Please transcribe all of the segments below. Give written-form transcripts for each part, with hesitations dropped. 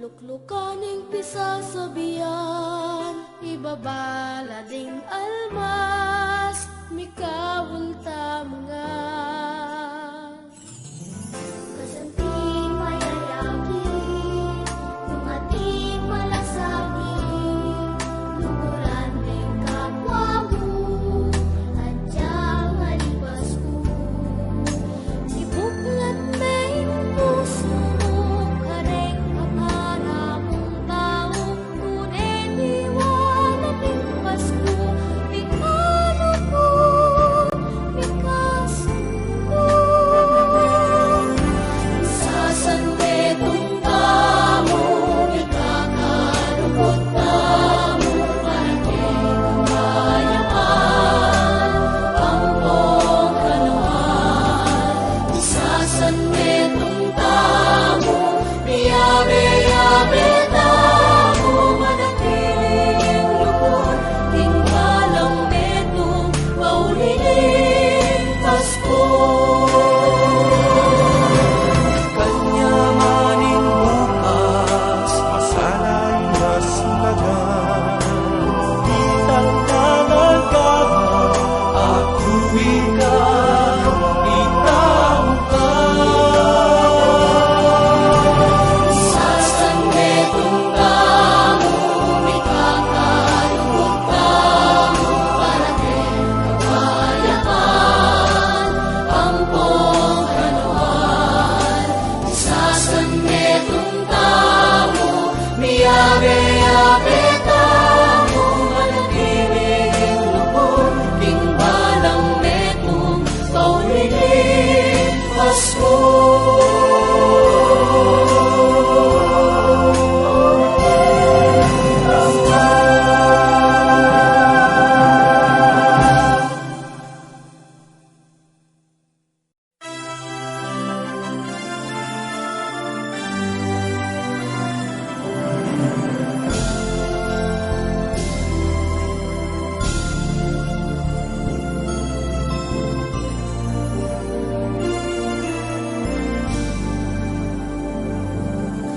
Luklukaning pisasabihan, ibabala ding almas, mikawulta mga. Kasanting mayayaki, kung ating malasagi, lukuran ding kapwa mo, at diyang alibas ko. Ibuklat may puso mo, kareng kapara mong tao, kunin iwala ding Pasko, pikano ko, pikaso ko. Sasandetong tamo, ikakarupot tamo, parating kabayaman, pampong kanuhan. Sasandetong tamo, biyabe-yabe tamo, manatiling lukon, tinggalang metong pauliling Pasko. Kanyamanin bukas, masana'y masilagan. Itang nangalgahan, ako ikaw, ikaw ka. Sasandetong tamo, ikakarupot tamo, parating kabayaman, pampong kanuhan. Sasandetong tamo, biyabe-yabe tamo, manatiling lukon, tingbalang metong pauliling Pasko.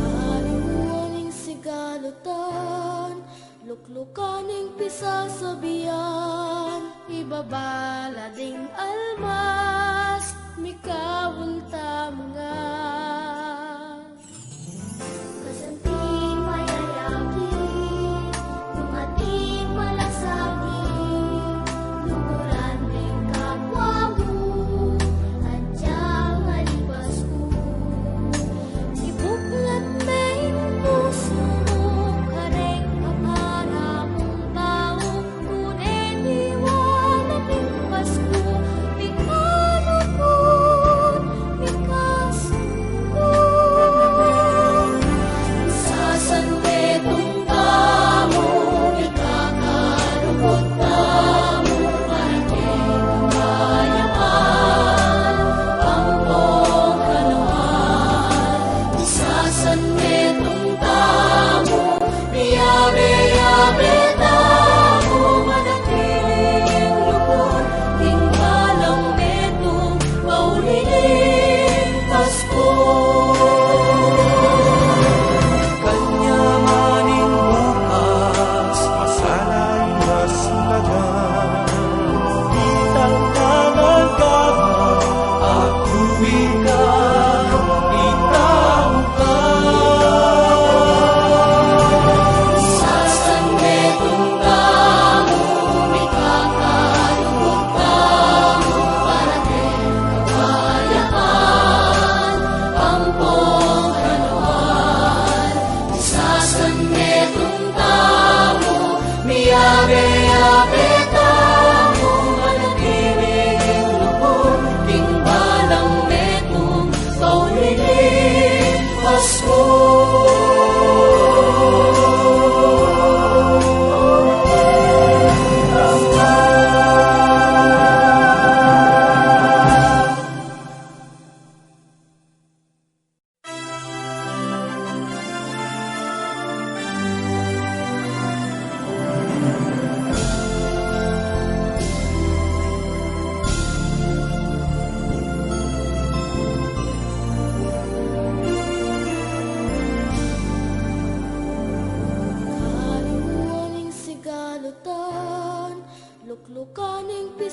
Kalimuaning sigalutan, luklukaning pisasabihan, ibabala ding almas, mikawulta mga. Kasanting mayayaki, kung ating malasagi, lukuran ding kapwa mo, at diyang alibas ko. Ibuklat may puso mo, kareng kapara mong tao, kunin iwala ding Pasko, pikano ko,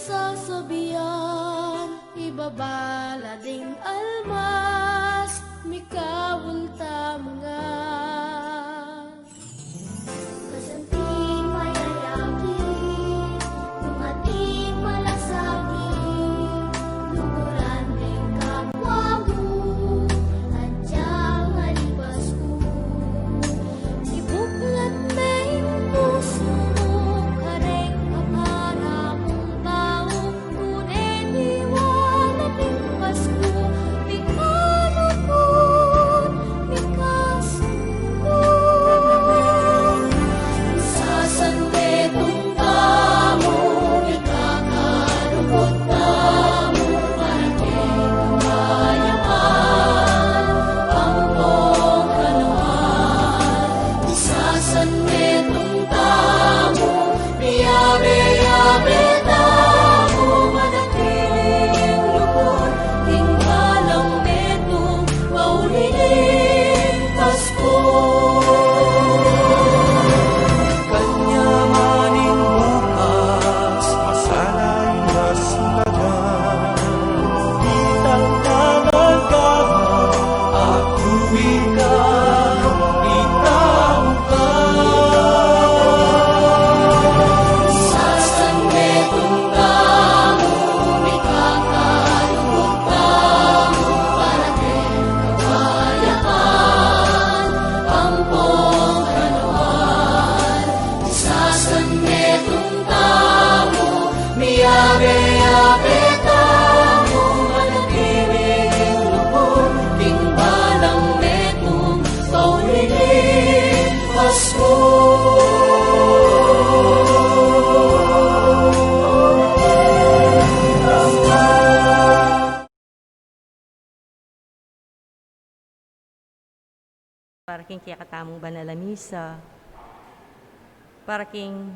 sasabihan, ibabala ding almas, mikawulta mga. Kasanting payayaki, dumating malasakit, luguran din kapwa mo, adyang halibas ko. Ibuklat may puso mo, kareng kapara mong baong tunay liwanag ng Pasko. Mikalukot, mikasundo. Sasandetong tamo, ikakalukot tamo, parating kamayaan, pampong kanawan. Sasandetong tamo, biyabe-yabe tamo, manatiling lukot, tinggalang betong pauliling Pasko. Kanyamaning bukas, masana'y maslagan. Itang nangalgahan, ako ikaw, ikaw ka. Sasandetong tamo, mikakalukot tamo, parating kapayapaan, pampong kanawan. Sasandetong tamo, miyabe-yabe tamo, manatiling lukot, tingbalang metong pauliling Pasko. Paraking kaya katamong banal na misa, paraking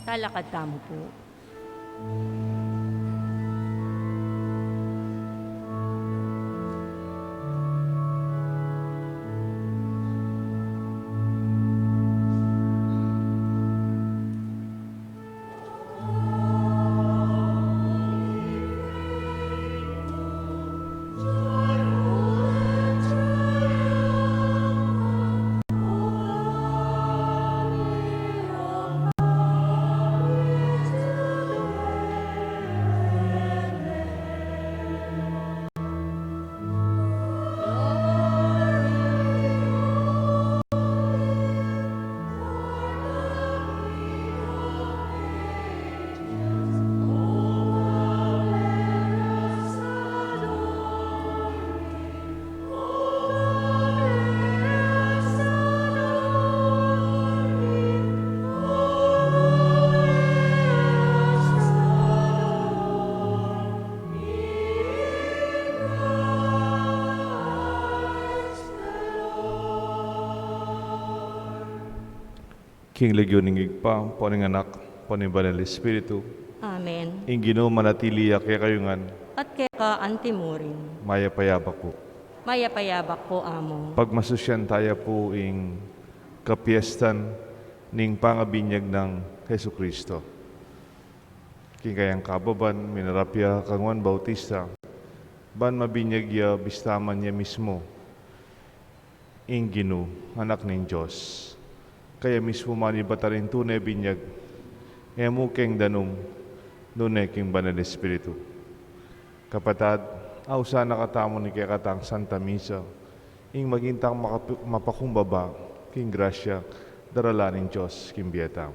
Talakad tamo po. King Legioning igpa, poning anak, poning banal Espiritu, Amen. Ginoo manatili kaya kayungan, At kaya ka antimurin. mayapayabak po. Mayapayabak po amo. Pagmasusyan tayo po ing kapiestan ning pangabinyag ng Hesu Kristo. King kayang kababan, minarapya kang Juan Bautista, ban mabinyag ya bistaman niya mismo, ing Ginoo, anak ng Diyos. Kaya mismo manibatarin tunay binyag, emu keng danum, nunay king banal Espiritu. Kapatad, ausa nakatamo ni kaya katang Santa Misa, ing magintang mapakumbaba, king grasya, darala ng Diyos, king biyatang.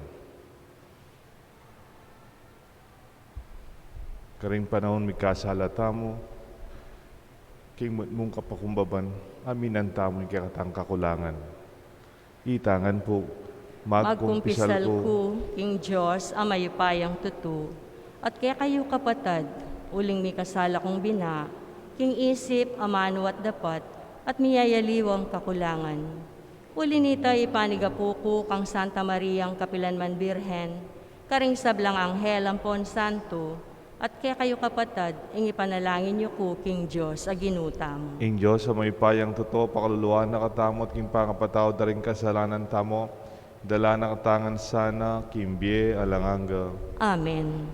Karing panahon mi kasalata mo, king mong kapakumbaban, aminan tamo ni kaya katang kakulangan. Itangan po, Magkumpisal ko, King Diyos, ang mayupayang tutu. At kaya kayo kapatad, uling may kasala kong bina, King isip, amano at dapat, at miyayaliwang kakulangan. Uli nita ipanigapuko kang Santa Mariang Kapilanman Birhen, karing sablang anghel ampon santo, at kaya kayo kapatad, ing ipanalangin niyo ko, King Diyos, aginutam. Ing Diyos, sa may payang totoo, pakaluluhan na katamot, king pangapataw, daring kasalanan tamo, dala na katangan sana, kimbye, alanganga. Amen.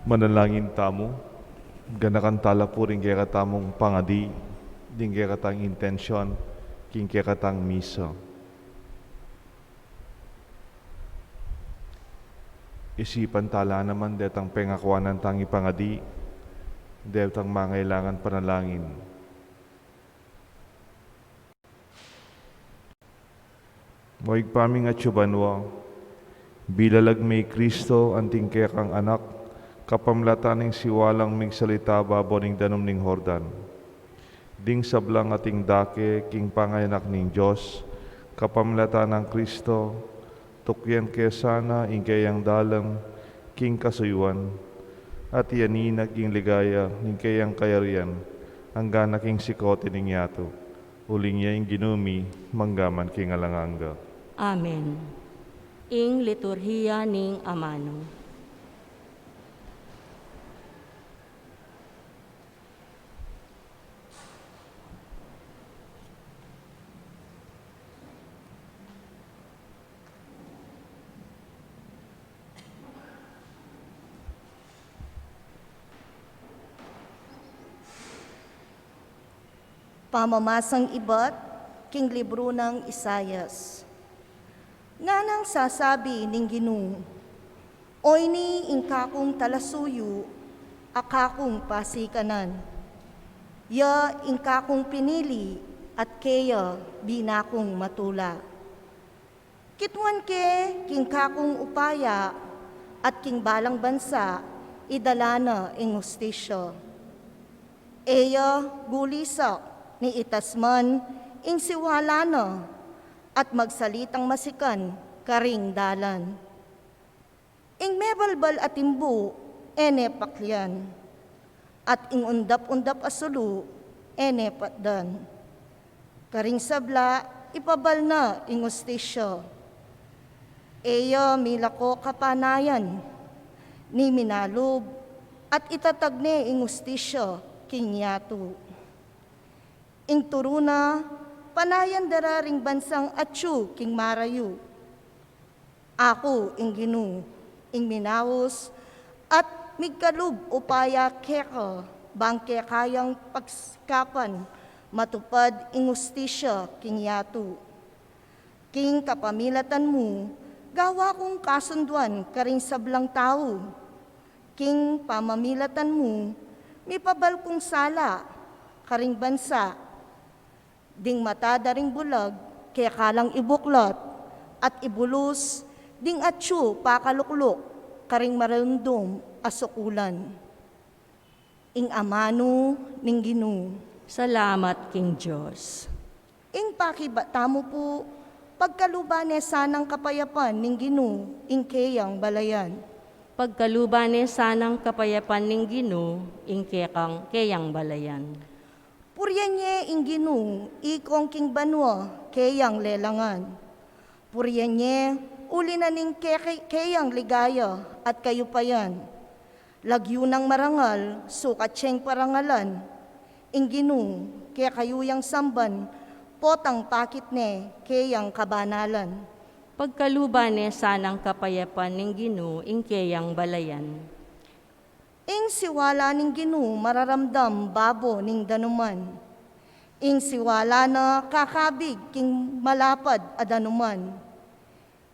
Manalangin tamo, ganakan tala po rin kaya katamong pangadi, din kaya katang intensyon, king kaya katang misa. Isipan tala naman detang pengakwanan tang ipangadi, detang mangailangan panalangin. Moig paming at syubanwa, bilalag may Kristo anting kaya kang anak, kapamlatan ng siwalang migsalita babo ning danom ning Hordan. Ding sablang ating dake, king pangayanak ning Diyos, kapamlatan ng Kristo, tukyan kaya sana ingkayang dalang, king kasuyuan, at yaninag king ligaya, ning kayang kayarian, hangga na king sikote ning yato, uling niya ing ginumi, manggaman king alanganga. Amen. Ing liturhiya ning Amano. Pamamasang iba't king libro ng Isayas. Nga nang sasabi ning Ginoo, oy ni ingkakong talasuyo, akakong pasikanan. Ya ingkakong pinili at kaya binakong matula. Kitwan ke king kakong upaya at king balang bansa idala na ing hustisyo. Eya gulisak ni itasman ing siwala na at magsalitang masikan karing dalan. Ing mebalbal at imbu, ene paklian, at ing undap-undap asulu, ene patdan. Karing sabla, ipabal na ing hustisyo. Eya milako kapanayan, ni minalub, at itatagne ing hustisyo king yato. Ing turuna, panayan dararing bansang atsu king marayu. Ako ing Ginoo, ing minawos, at migkalub upaya keka, bangke kayang pagsikapan, matupad ing hustisya king yato. King kapamilatan mo, gawa kong kasunduan karing sablang tao. King pamamilatan mo, mipabal kong sala, karing bansa, ding mata daring bulag, kaya kalang ibuklot, at ibulus, ding atsu pakaluklok, karing marundong asukulan. Ing amano ning Ginoo. Salamat, King Diyos. Ing pakibata mo po, pagkalubane sanang kapayapan ning Ginoo, ing kayang balayan. Pagkalubane sanang kapayapan ning Ginoo, ing kayang balayan. Puryanye ing Ginoo, ikong king banwa, kayang lelangan. Puryanye, uli na ning kayang ligaya at kayupayan. Lagyo ng marangal, sukatseng parangalan. Ing Ginoo, kaya kayuyang samban, potang pakit ne, kayang kabanalan. Pagkalubane sanang kapayapan ning Ginoo, ing kayang balayan. Ing siwala ning Ginoo mararamdam babo ning danuman. Ing siwala na kakabig king malapad a danuman.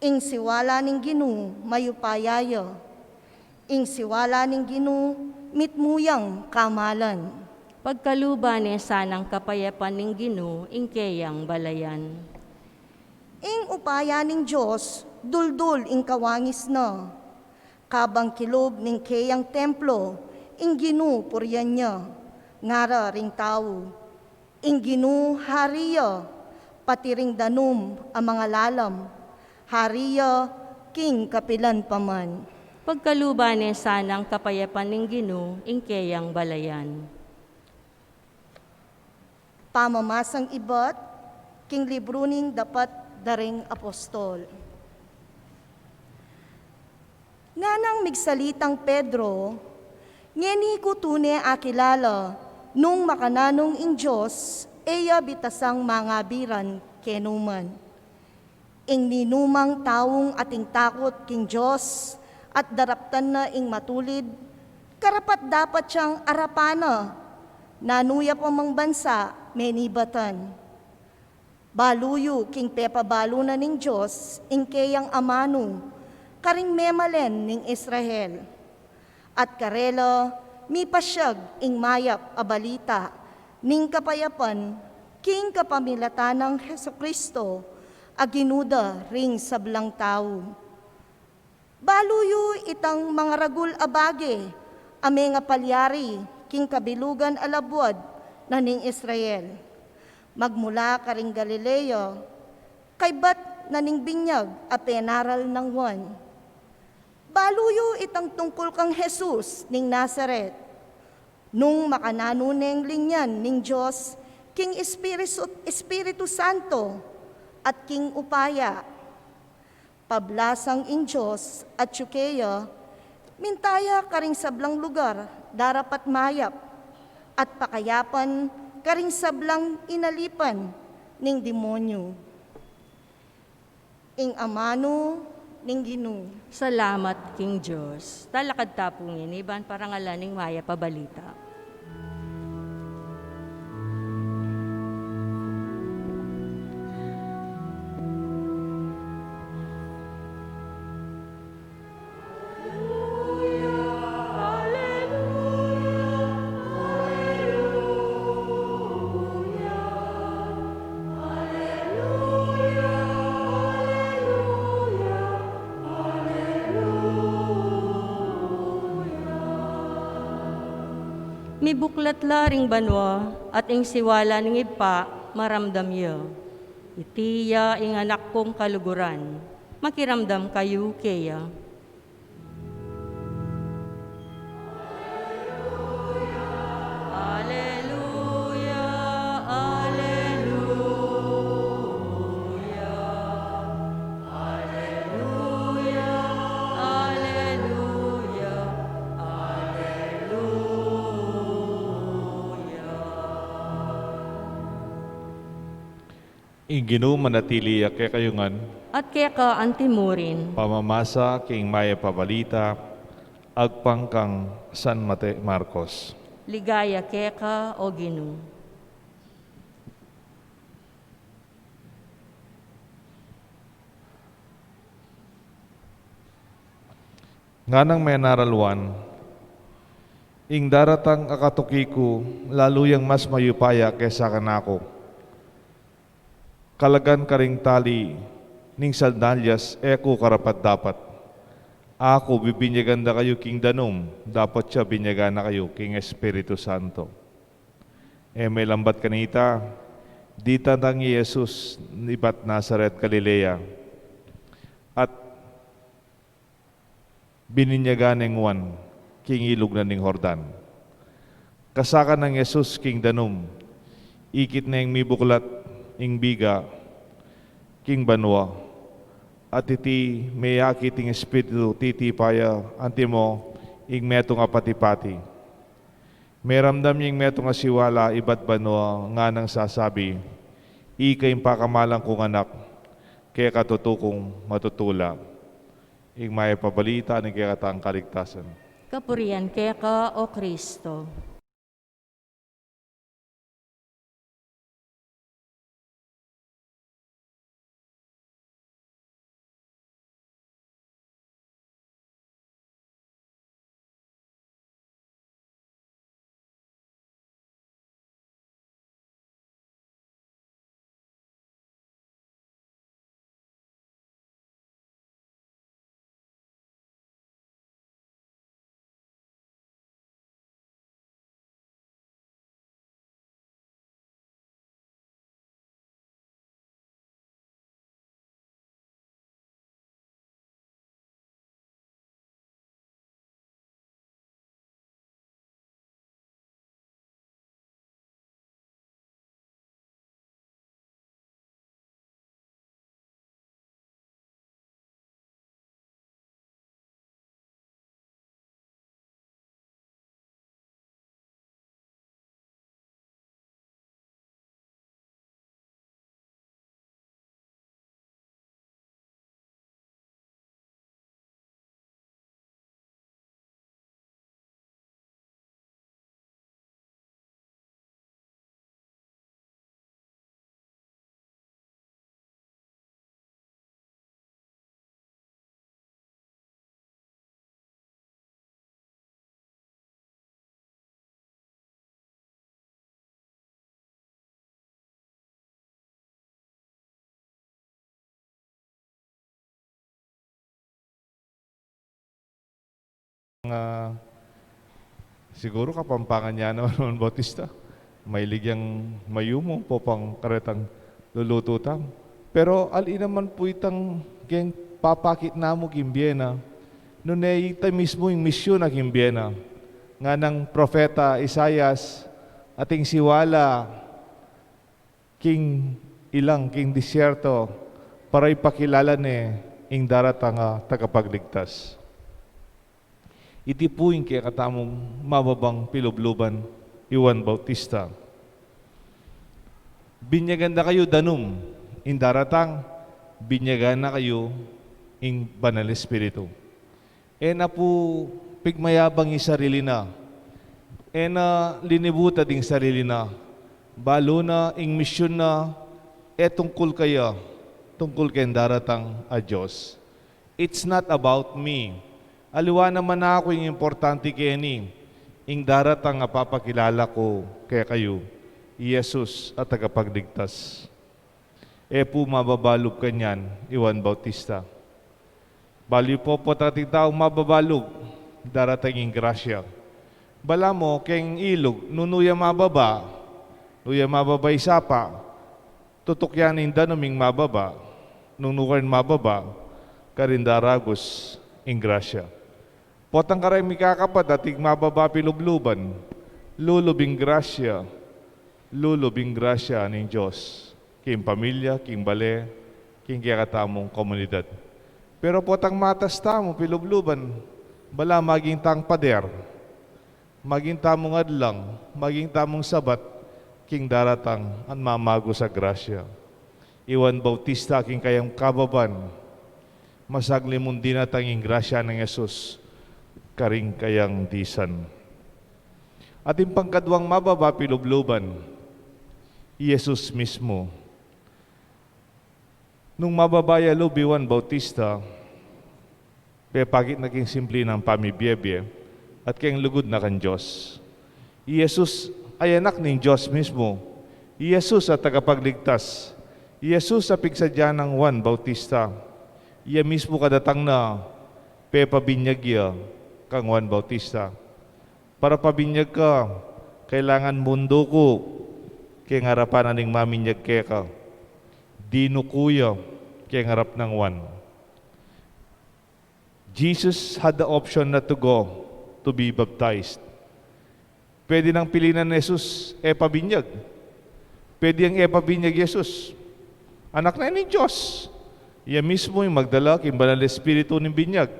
Ing siwala ning Ginoo mayupayaya. Ing siwala ning Ginoo mitmuyang kamalan. Pagkalubane sanang kapayapan ning Ginoo, ing kayang balayan. Ing upaya ning Diyos duldul ing kawangis na. Kabang kilob ning kayang templo, ing Ginoo puryan niya, ngara ring tao. Ing Ginoo hariya, pati ring danum ang mga lalam, hariya king kapilan paman. Pagkalubane sanang kapayapan ning Ginoo, ing kayang balayan. Pamamasang iba't, king libro ning dapat daring apostol. Nga nang migsalitang Pedro, ngeni ko tune akilala, nung makananong ing Diyos, eya bitasang mangabiran kenuman. Ing ninumang taong ating takot king Diyos, at daraptan na ing matulid, karapat dapat siyang arapana, nanuya pa mang bansa, menibatan. Baluyo king pepabalo na ning Diyos, ing kayang amano, karing memalen ning Israel. At karela, mi pasyag ing mayap a balita, ning kapayapan, king kapamilatan ng Hesukristo, aginuda ring sablang tao. Baluyo itang mga ragul abage, ame nga palyari, king kabilugan alabwad na ning Israel. Magmula karing Galileo, kay bat na ning binyag a penaral ng Juan. Baluyo itang tungkol kang Jesus ning Nazaret. Nung makananuneng linyan ning Diyos, king Espiritu Santo at king upaya. Pablasang in Diyos at Chukeya, mintaya karing sablang lugar, darapat mayap, at pakayapan karing sablang inalipan ning demonyo. Ing amano ning Ginoo. Salamat, King Diyos. Talakad tapungin, iban parangalaning maya pabalita. Mi buklat laring banwa at ing siwala ning ipa maramdam yo. Itiya ing anak kong kaluguran, makiramdam kayo keya. Alleluia, alleluia, alleluia, alleluia, alleluia. Ing Ginoo manatili kay kayungan, At kaya ka antimurin, pamamasa king maya pabalita, agpang kang San Marcos. ligaya kaya ka o Ginoo. Nga nang may naralwan, ing daratang akatukiku, laluyang mas mayupaya kaysa kanako. Kalagan karing tali, ning sandalyas, eko karapat dapat. Ako bibinyagan na kayo king danom, dapat siya binyagan na kayo king Espiritu Santo. May lambat kanita, di tandang Jesus, ibat Nazaret, Galilea, at bininyagan ng Juan, king ilog na ning Jordan. Kasakan ng Jesus king danom, ikit na yung mibuklat, ing biga, king banwa, at iti may akiting espiritu titipaya antimo ing meto nga pati-pati. May ramdam yung meto nga siwala ibat banwa nga nang sasabi, ikay pakamalang kong anak, kaya katutukong matutula. Ing may pabalita ng kaya katang kaligtasan. Kapurian kaya ka o Kristo. siguro kapampangan niya naman Bautista. May ligyang mayumo po pang karetang luluto tam. Pero ali naman po itang geng papakit namo kimbiena. Nunay ita mismo yung misyon na kimbiena. Nga ng propeta Isayas ating siwala king ilang king disyerto para ipakilala ni ing daratang tagapagligtas. Iti po yung kaya katamong mababang pilubluban Juan Bautista. Binyagan na kayo danum, in daratang binyagan na kayo in Banal Espiritu. E na po pigmayabang yung sarili na. E na linibuta ding sarili na. Balo na ing misyon na tungkol kaya, tungkol kayong daratang a Diyos. It's not about me. Aliwa naman na ako yung importante kaya ni. Ing daratang papakilala ko kaya kayo, Jesus at tagapagligtas. E po mababalog kanyan, Juan Bautista. Bali po tating taong mababalog, daratang ing grasya. Bala mo, keng ilog, nunuya mababa, nuya mababa isapa, tutukyanin danuming mababa, nunukan mababa, karindaragos ing grasya. Potang karay mikakapat ating mababa pilubluban, lulubing grasya ng Diyos, king pamilya, king bale, king kakatamong komunidad. Pero potang matas tamo pilubluban, bala maging tang pader, maging tamong adlang, maging tamong sabat, king daratang ang mamago sa grasya. Juan Bautista king kayang kababan, masagli mong dinatanging grasya ng Yesus, karing kayang disan. Ating pangkadwang mababa pilubluban, Jesus mismo. Nung mababaya lubi Juan Bautista, pagit naging simple ng pamibiyebye at kayang lugod na kan Diyos. Jesus ay anak ng Diyos mismo. Jesus at tagapagligtas. Jesus sa pigsadya ng Juan Bautista. Iya mismo kadatang na pepabinyagya kang Juan Bautista. Para pabinyag ka, kailangan mundo ko kaya ngarapan aning maminyag kaya ka. Dino kuya kaya ngarap ng Juan. Jesus had the option not to go to be baptized. Pwede nang pilinan ni Jesus, pabinyag. Pwede ang pabinyag Jesus. Anak na ni Diyos. Iya mismo yung magdala king Banal Espiritu ng binyag.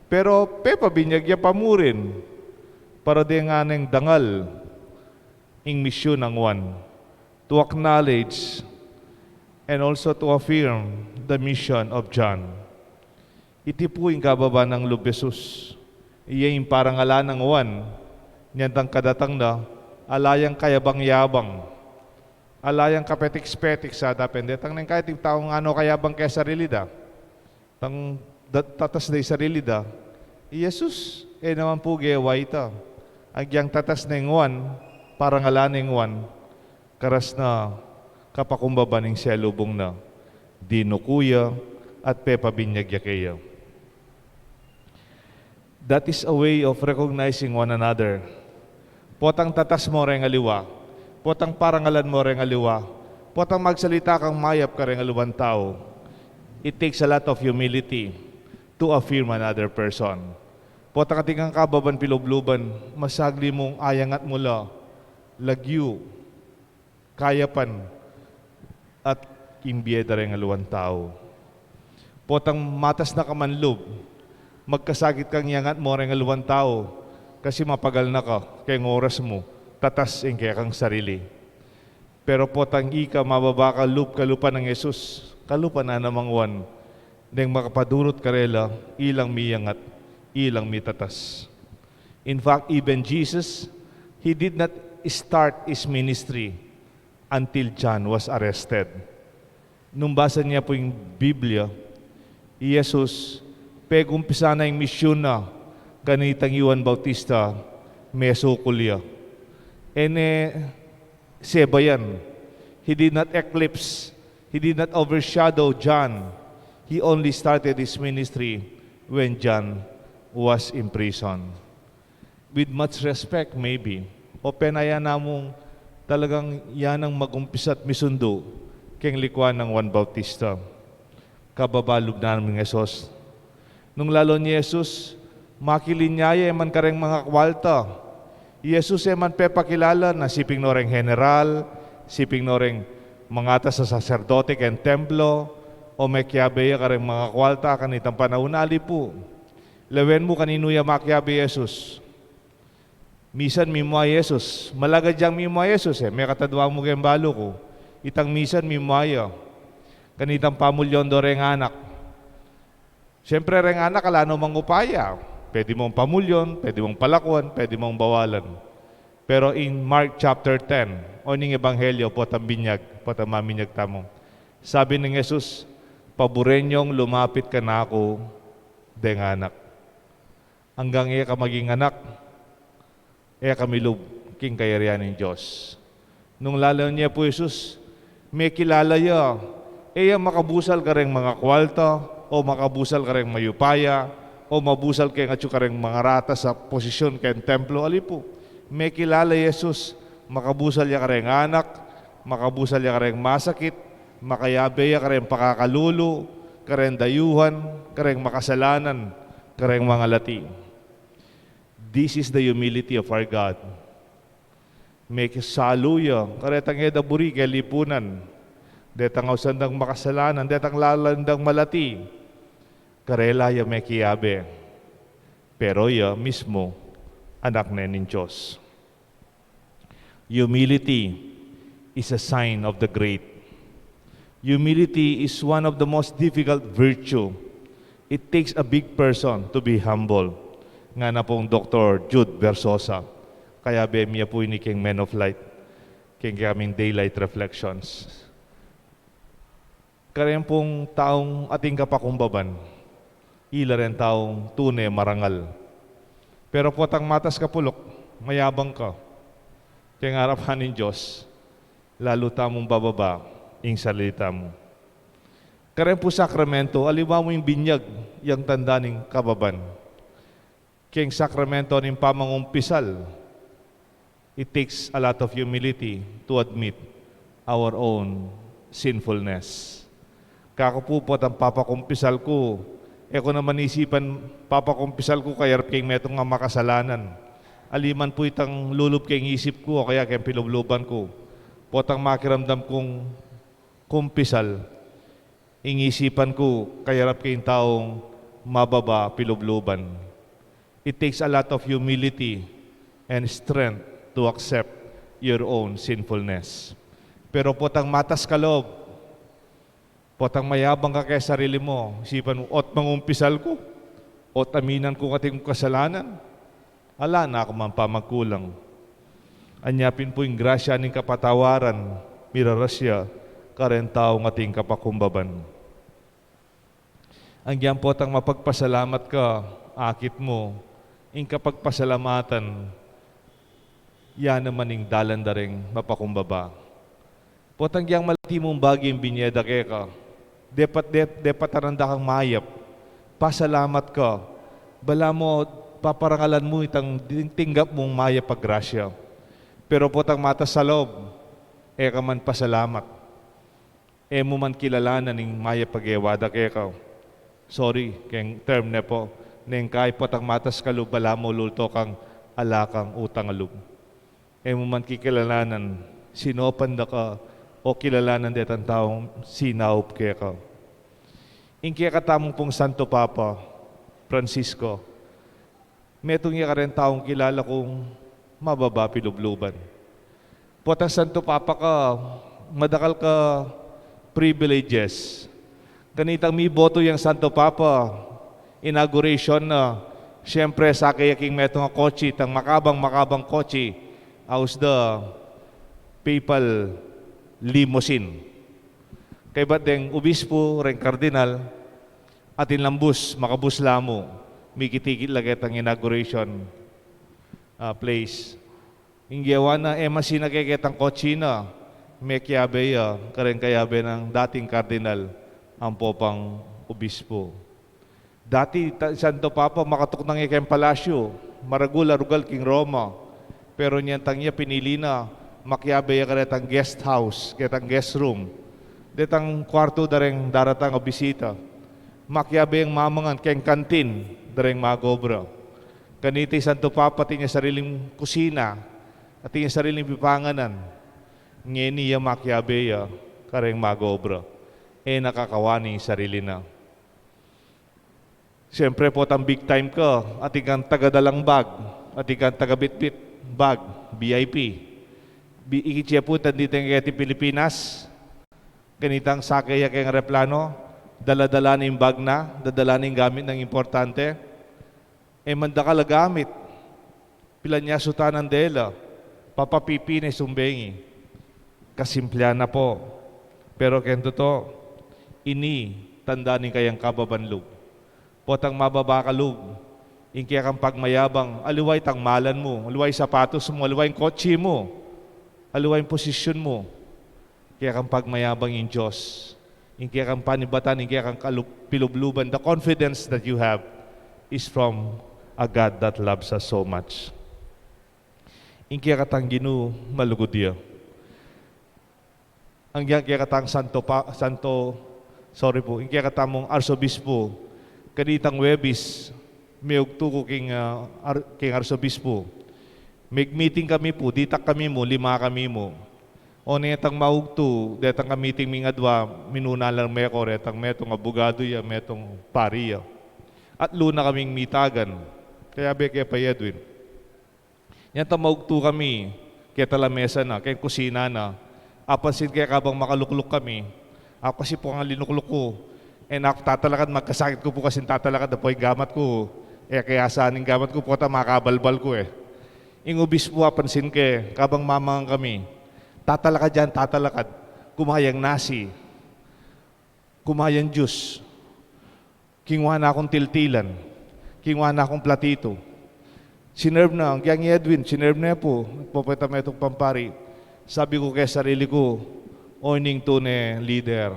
Pero pabinyag ya pamurin para di nga nang dangal ing misyon ng Juan to acknowledge and also to affirm the mission of John. Iti po yung kababa ng loob Jesus. Iya yung parangalan ng Juan, niyantang kadatang na, alayang kayabang-yabang, alayang kapetik-petik sa dapende. Tang nang kahit yung taong kayabang kaya sarili da, tang tatas na sarili da, Jesus, naman po gawa ita. Agyang tatas na yung Juan, parangalan ng Juan, karas na kapakumbaba ng selubong na, dinukuya at pepabinyagya kaya. That is a way of recognizing one another. Potang tatas mo rin aliwa, potang parangalan mo rin aliwa, potang magsalita kang mayap ka rin aliwan tao. It takes a lot of humility to affirm another person. Potang ating kababan pilubluban, masagli mong ayangat mula, lagyu, kayapan, at imbiyeda rin aliwan tao. Potang matas na kamanlub, magkasakit kang yangat mo rin aliwan tao, kasi mapagal na ka, kaya oras mo, tatas ang kaya kang sarili. Pero potang ika mababa ka kalupan ng Jesus, kalupan na namang Juan, nang makapadurot karela, ilang miyangat, ilang mitatas. In fact, even Jesus, He did not start His ministry until John was arrested. Nung basa niya po yung Biblia, Jesus, pegumpisa na yung misyon na ganitang Juan Bautista, mesukulya. Sebayan, he did not eclipse, he did not overshadow John. He only started his ministry when John was imprisoned. With much respect, maybe, o penaya namong talagang yan ang mag-umpisa at misundo keng likuan ng Juan Bautista. Kababalog namin ng Yesus. Nung lalo ni Jesus, makilinyaya man kareng mga kwalta. Jesus man pepakilala na siping noreng general, siping noreng mangata sa saserdote ken templo, o may kiyabeya kareng mga kwalta kanitang panahon ali po. Lewen mo kaninuya makiyabe Jesus. Misan mimo ay Jesus. Malagad diyang mimo ay Jesus May katadwang mo kayong balo ko. Itang misan mimo ayo. Kanitang pamulyon do reng anak. Siyempre reng anak alano mang upaya. Pwede mong pamulyon, pwede mong palakwan, pwede mong bawalan. Pero in Mark chapter 10, o ning ebanghelyo po tambinyag, po tamaminyag tamong. Sabi ng Jesus, paborenyong lumapit ka na ako, deng anak. Hanggang iya ka maging anak, iya kamilog king kayarian ng Diyos. Nung lalaw niya po Jesus, may kilala iya, iya makabusal ka rin mga kwalta, o makabusal ka rin mayupaya, o mabusal kay nga ka rin mga rata sa posisyon kay templo, alipo. May kilala Jesus, makabusal ya ka rin anak, makabusal ya ka rin masakit, makayabe ya ka rin pakakalulo, ka rin dayuhan, ka rin makasalanan, ka rin mga lati. This is the humility of our God. May saluya, karetang edaburi kay lipunan, detang ausandang makasalanan, detang lalandang malati, karela ya may kiyabe, pero ya mismo anak na ng Diyos. Humility is a sign of the great. Humility is one of the most difficult virtue. It takes a big person to be humble. Nga na pong Dr. Jude Versosa. Kaya bemya po ini king Men of Light, king kaming Daylight Reflections. Kaya pong taong ating kapakumbaban, ila rin taong tunay marangal. Pero potang matas kapulok, mayabang ka. Kaya ngarapan ng Diyos, lalo tamong bababa ing salita mo. Kaya po sakramento, aliwa mo yung binyag, yung tanda ng kababan. Kaya sakramento ng pamangumpisal, it takes a lot of humility to admit our own sinfulness. Kakapupot ang papakumpisal ko, ko naman isipan papakumpisal ko kaya kayong metong nga makasalanan. Aliman po itang lulub kayong isip ko o kaya kayong pilubluban ko. Potang makiramdam kong kumpisal, ingisipan ko kaya kayong taong mababa pilubluban. It takes a lot of humility and strength to accept your own sinfulness. Pero potang matas ka loob, potang mayabang ka kaya sarili mo, isipan mo, ot mangumpisal ko, ot aminan ko kating kasalanan, ala na ako man pa magkulang. Anyapin po yung grasya ng kapatawaran, mirarasya, karen tao ng ating kapakumbaban. Ang yan potang mapagpasalamat ka, akit mo, ing kapagpasalamatan, yan naman ing dalandaring mapakumbaba. Potang yang malati mong bagay yung binyeda kaya ka, depat taranda kang mayap, pasalamat ka, bala mo, paparangalan mo itang tinggap mong mayap paggrasya. Pero potang mata sa loob, ka man pasalamat, mo man kilalanan ng mayap pag-ewada kaya ka. Sorry, kayong term na po, neng kay potang matas kalub, bala mo lulto kang alakang utang alub. Mo man kikilalanan, sinopan da ka, o kilalanan detang taong sinaup kaya ka. Ingkaya katamong pong Santo Papa Francisco, metong iya ka rin taong kilala kong mababa pilubluban. Potang Santo Papa ka, madakal ka privileges. Ganitang mi boto yung Santo Papa, inauguration na, siyempre sa kayaking metong kotse, tang makabang kotse, aus the papal limousine. Kaya ba't yung obispo, rin kardinal, atin lambus, makabus lamo, may kitikit laget ang inauguration place. Ingyawa na, masinagigit ang kotse na, may kiyabe karen kayabe ng dating kardinal, ang popang obispo. Dati, Santo Papa, makatok ng ikem palasyo, maragul, arugal, king Roma. Pero niyan tangya pinili na, makiabe ya karetang guest house, karetang guest room. Detang kwarto dareng daratang o bisita. Makiabe yung mamangan, keng kantin, dareng magobra. Kaniti Santo Papa, tinya sariling kusina, at tinya sariling pipanganan. Ngeni ya makiabe ya, kareng magobra. Nakakawani sarili na. Siyempre po, tang big time ka, at ikang tagadalang bag, at ikang tagabitbit bag, VIP. Ikitsya po, tandito ng kaya Pilipinas, ganitang sakaya kayang replano, dala-dala na yung bag na, dadala na yung gamit ng importante, manda ka gamit, pila niya sutanan dela, papapipi na sumbengi, kasimplyan na po. Pero kento to, ini, tandanin kayang kababanlog. Potang mababa ka lug, kaya kang pagmayabang, aluway tang malan mo, aluway sapatos mo, aluway kotse mo, aluway posisyon mo, kaya kang pagmayabang in Diyos, kaya kang panibatan, kaya kang pilubluban. The confidence that you have is from a God that loves us so much. Kaya katang ginu malugod dia. Ang kaya katang kaya katamong arsobispo, kanitang Webis, may ugtuko king arsobispo. Mag-meeting kami po, ditak kami mo, 5 kami mo. O netang maugto, detang ka-meeting mingadwa, minunalang meko, retang metong abogado ya, metong pariya. At luna kaming mitagan, kaya kaya pa Edwin. Yan tang maugto kami, kaya talamesa na, kaya kusina na. Apansin kaya kabang makalukluk kami, ako kasi po ang linukluk ko, ako tatalakad, magkasakit ko po kasi tatalakad na po yung gamat ko. Kaya saan yung gamat ko po, makabalbal ko Ingubis po, pansin ke, kabang mamangang kami, tatalakad dyan, tatalakad, kumayang nasi, kumayang juice, kingwa na akong tiltilan, kingwa na akong platito. Sinerve na, ang Edwin, sinerve na po, nagpapita mo itong pampari. Sabi ko kay sarili ko, owning to ne leader.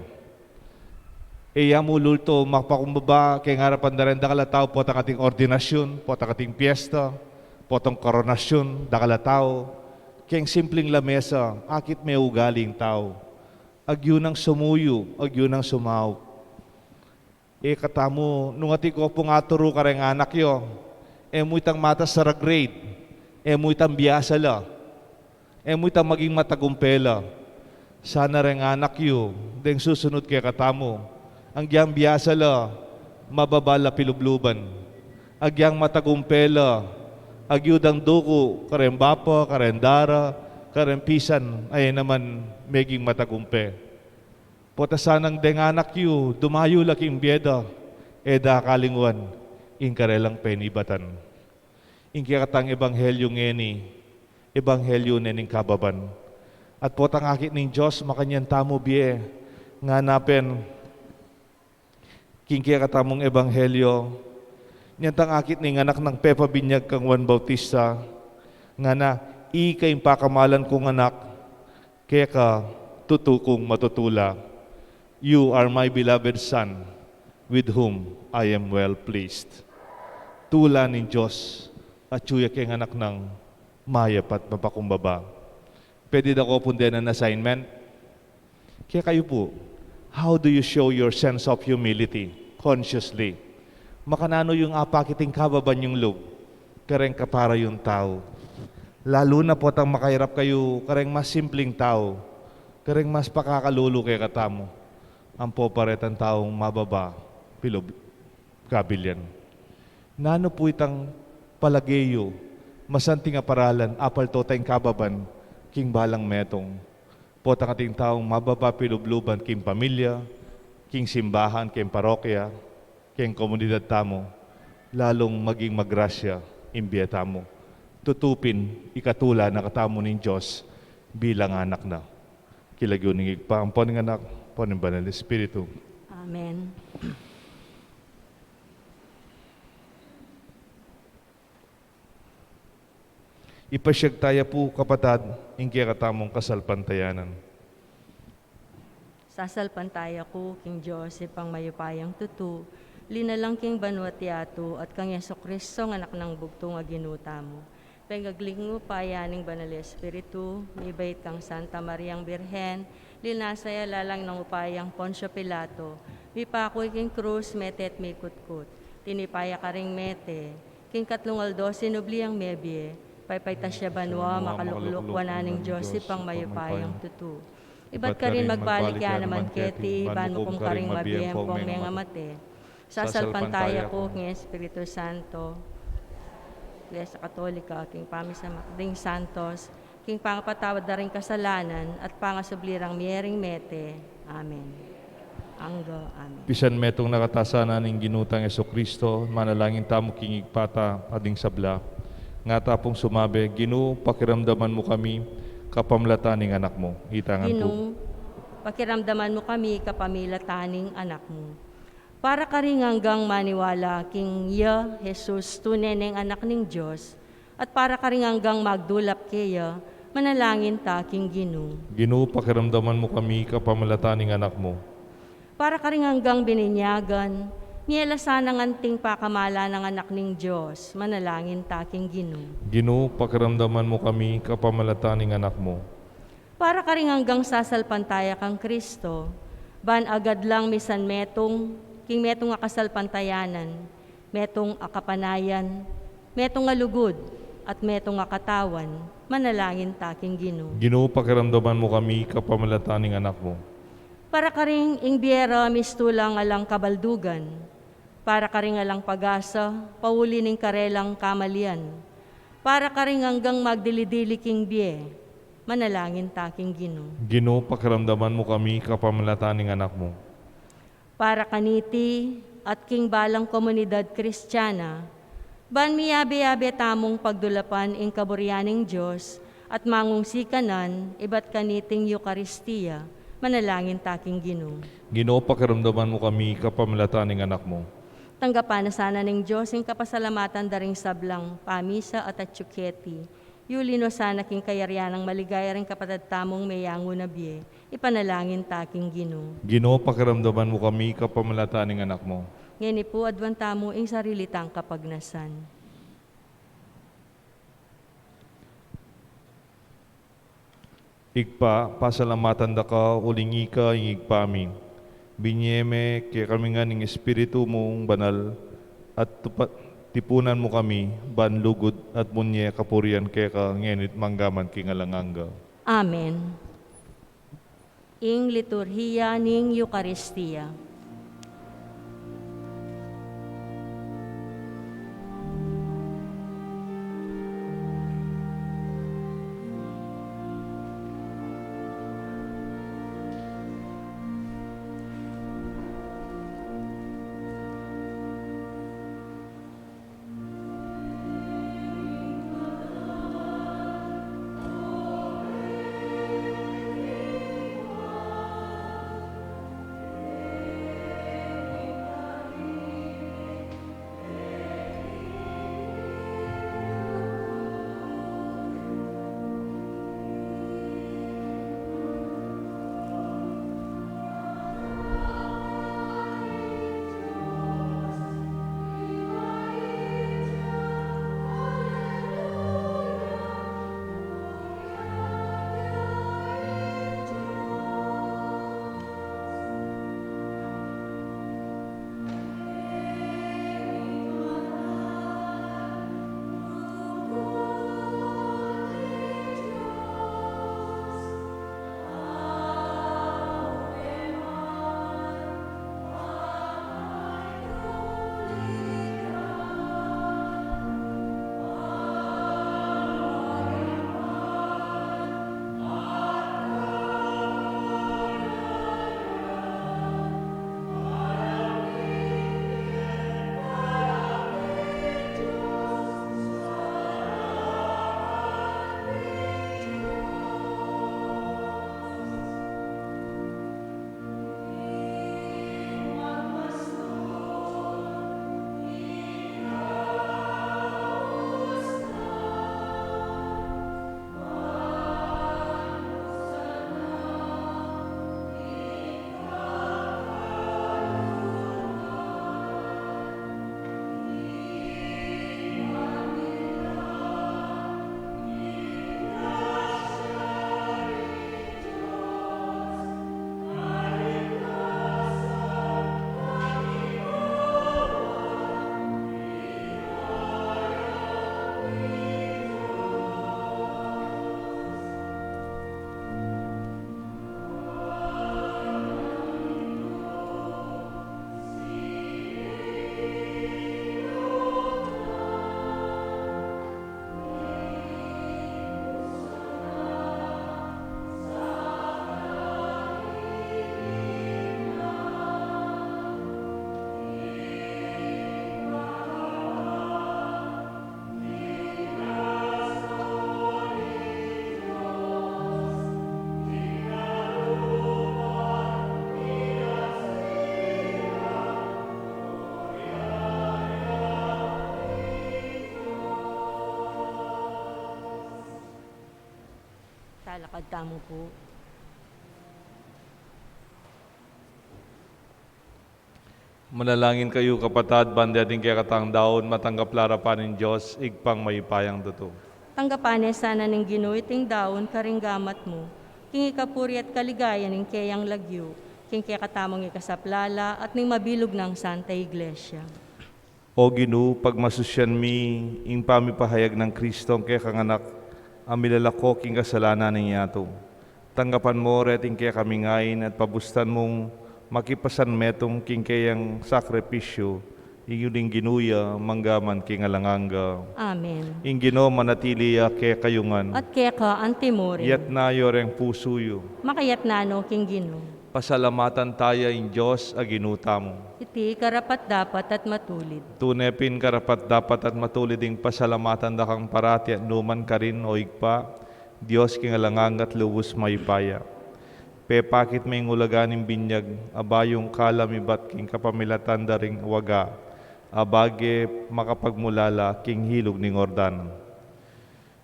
Mululto, makpakumbaba, kaya ngarapan na rin dakalataw po ang ating ordinasyon, po ang ating piyesta, po ang koronasyon, dakalataw, kaya simpleng lamesa, akit may ugaling tao. Agyo ng sumuyo, agyo ng sumaw. Katamo, nung ati ko po nga turo ka rin anak yo, mo itang mata sa grade, mo itang biyasa la, mo itang maging matagumpela. Sana rin anak yo, deng susunod kay katamo, ang giyang biyasa la, mababala pilubluban. Agyang matagumpela, agyudang duko, karembapa, karendara, karempisan, ay naman meging matagumpe. Potasanang denganak yu, dumayo laking bieda, eda kalingwan, inkarelang penibatan. Inkikatang ebanghelyo ngeni, ebanghelyo nening kababan. At potang akit ning Diyos, makanyan tamo biye, nga napen, kingkaya katamong ebanghelyo, niyan tang akit ni anak ng Pepa Binyag kang Juan Bautista, nga na, ikay pakamalan kong anak, kaya ka tutukong matutula. You are my beloved Son, with whom I am well pleased. Tula ng Diyos, at suya kayong anak ng mayap at mapakumbaba. Pwede na ko punde ng assignment. Kaya kayo po, how do you show your sense of humility consciously? Makanano yung apakiting kababan yung loob, kareng kapara yung tao. Lalo na po tang makahirap kayo, kareng mas simpleng tao, kareng mas pakakalulu kay katamo. Ang poparetang taong mababa, pilob, kabilyan. Nano po itang palageyo, masanting aparalan, apal to tayong kababan, king balang metong. Potang ating taong mababa pilubluban king pamilya, king simbahan, king parokya, king komunidad tamo, lalong maging magrasya, imbiya tamo. Tutupin, ikatula na katamo ng Diyos bilang anak na. Kilagyo ng igpaampon ng anak, po ng Banal na Espiritu. Amen. Ipasyag tayo po, kapatad, ingkaya katamong kasalpantayanan. Sasalpantaya ko, King Joseph, ang mayupayang tutu, linalang king banwatiato at kang Yeso Kristo nga anak ng bugtong nga ginuta mo. Pagagling mo payaning banal Espiritu, may bait kang Santa Mariang Birhen, linasaya lalang ng upayang Poncio Pilato, may pakoy king krus, mete at may kutkut, tinipaya ka ring mete, king katlungal 12 nubliang mebye, paypayta siya banwa, makalukluk wananing Diyos, pang mayupayang tutu. Iba't ka rin magbalik ya naman keti, iban mo kung karing mabiyem pong mga mate. Sasalpantaya ko ng Espiritu Santo, Iglesia Katolika, king pamisa makding santos, king pangapatawad na rin kasalanan, at pangasublirang miyering mete. Amen. Anggo, amen. Pisan metong nakatasana ning ginutang Jesucristo, manalangin tamo king igpata ading sabla. Nga tapong sumabe, Ginoo, pakiramdaman mo kami, kapamlataning anak mo. Itangan po. Ginoo, pakiramdaman mo kami kapamilataning anak mo. Para ka rin hanggang maniwala king ya, Jesus, tunay ng anak ng Diyos, at para ka rin hanggang magdulap kaya, manalangin ta king Ginoo. Ginoo, pakiramdaman mo kami, kapamlataning anak mo. Para ka rin hanggang bininyagan, nielasan ang anting pakamala ng anak ng Diyos, manalangin ta king Ginoo. Ginoo, pakiramdaman mo kami, kapamlataning anak mo. Para ka rin hanggang sasalpantaya kang Kristo, ban agad lang misan metong, king metong akasalpantayanan, metong akapanayan, metong alugod, at metong akatawan, manalangin ta king Ginoo. Ginoo, pakiramdaman mo kami, kapamlataning anak mo. Para ka rin ingbiera mistulang alang kabaldugan, para ka rin alang pag-asa, pauli ning karelang kamalian, para ka rin hanggang magdilidili king biye, manalangin ta king Ginoo. Ginoo, pakiramdaman mo kami, kapamlataning anak mo. Para kaniti at king balang komunidad Kristiyana, ban miyabe-yabe tamong pagdulapan ing kaburyaning Diyos at mangungsikanan iba't kaniting Eucharistia, manalangin ta king Ginoo. Ginoo, pakiramdaman mo kami, kapamlataning anak mo. Tanggapan na sana ng Diyos yung kapasalamatan daring sablang pamisa at atsyuketi. Yulino sana king kayaryan ng maligaya ring kapatid tamong mayango na biye. Ipanalangin ta king Ginoo. Ginoo, pakiramdaman mo kami, kapamlataning anak mo. Ngeni po adwan tamo ing sarilitang kapagnasan. Igpa, pasalamatan da ka, ulingi ka, igpamin. Binyeme, kaya kami nga ning Espiritu mong banal, at tipunan mo kami, banlugod at munye kapurian kaya ka ngenit manggaman kingalanganga. Amen. Ing liturhiya ning Eucharistia. Talakad tamo po. Manalangin kayo kapatad, bandi ating kaya katang daon, matanggap larapan ng Diyos, igpang mayipayang duto. Tanggapanes sana ng ginuiting daon karinggamat mo, king ikapuri at kaligaya ng kayang lagyo, king kaya katamong ikasaplala at ning mabilog ng Santa Iglesia. O Ginoo, pagmasusyan mi, ing pamipahayag ng Kristo ang kaya kanganak, ang milalako king kasalanan ng yato. Tanggapan mo reting kaya kami ngayon at pabustan mong makipasan metong king kayang sakripisyo, iyuning ginuya, manggaman king alanganga. Amen. Ing Ginoo manatili kaya kayungan, At kaya ka antimore, yat na yoreng pusuyo. makayat nano king Gino. Pasalamatan tayo in Diyos aginuta mo. Iti karapat dapat at matulid. Tunepin karapat dapat at matulid ing pasalamatan da kang parati at numan ka rin o igpa, Diyos king alangang at luwos maypaya. Pepakit may ngulaganing binyag, abayong kalamibat king kapamilatan da ring waga, abage makapagmulala king hilog ning ordan.